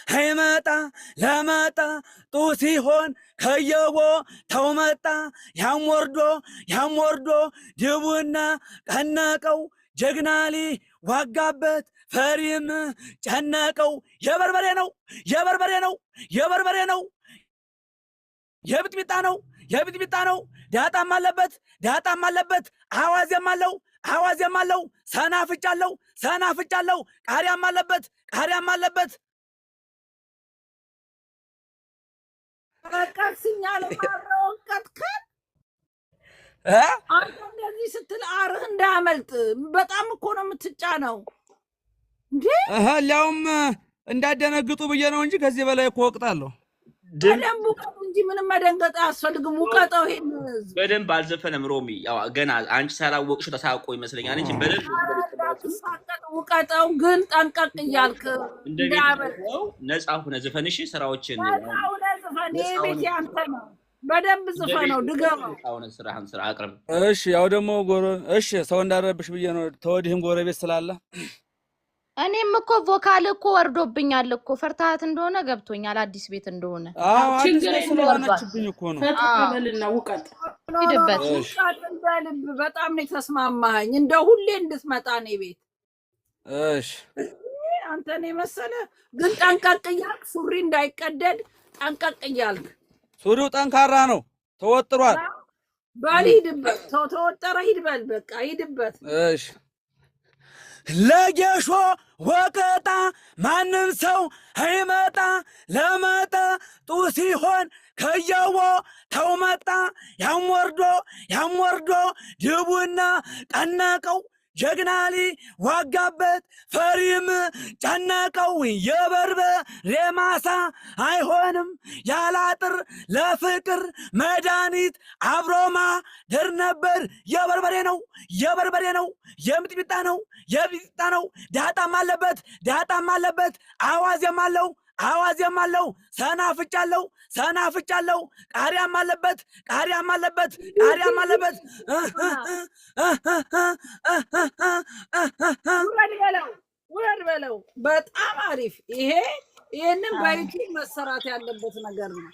هيمتا لمتا توسيهون كيبو تومتا يام وردو جبونا كنكو جغنالي واقابت فريم جنكو يبربري نو የብጥብጣ ነው ዳጣም አለበት አዋዜም አለው ሰናፍጫለው ቃሪያም አለበት ቀቅሲኛል ማሮቀጥከን አንተ እንደዚህ ስትል አርህ እንዳያመልጥ በጣም እኮ ነው የምትጫነው እንዴ ሊያውም እንዳደነግጡ ብዬ ነው እንጂ ከዚህ በላይ እኮ ወቅጣለሁ ደንቡ እንጂ ምንም መደንገጥ አያስፈልግም ውቀጣው ይሄን በደንብ አልዘፈነም ሮሚ ያው ገና አንቺ ሳላወቅሽው ተሳቆ ይመስለኛል እንጂ በደንብ ውቀጣው ግን ጠንቀቅ እያልክ እንደው ነፃ ሆነ ዘፈንሽ ስራዎችን ነፃው ዘፈን ቤት ያንተ ነው በደንብ ዘፈነው ድገመው አሁን ስራህን ስራ አቅርብ እሺ ያው ደግሞ እሺ ሰው እንዳረብሽ ብዬ ነው ተወዲህም ጎረቤት ስላለ እኔም እኮ ቮካል እኮ ወርዶብኛል እኮ ፈርታት እንደሆነ ገብቶኛል አዲስ ቤት እንደሆነ አዲስ ቤት ስለሆነችብኝ እኮ ነው ተቀበልና ውቀጥ ሂድበት እንዳልብ በጣም ነው ተስማማኝ እንደ ሁሌ እንድትመጣ ነው ቤት እሺ አንተ ነው መሰለ ግን ጠንቀቅ እያልክ ሱሪ እንዳይቀደድ ጠንቀቅ እያልክ ሱሪው ጠንካራ ነው ተወጥሯል ባልሂድበት ተወጠረ ሂድበል በቃ ሂድበት እሺ ለጌሾ ወቀጣ ማንም ሰው አይመጣ ለመጣ ጡሲሆን ከየቦ ተውመጣ ያም ወርዶ ድቡና ጠናቀው ጀግናሊ ዋጋበት ፈሪም ጨነቀው የበርበሬ ማሳ አይሆንም ያላጥር ለፍቅር መድኃኒት አብሮማ ደር ነበር የበርበሬ ነው የምጥሚጣ ነው ዳጣም አለበት አዋዜም አለው ሰናፍጫለው ቃሪያም አለበት ውረድ በለው በጣም አሪፍ ይሄንን በዩቲዩብ መሰራት ያለበት ነገር ነው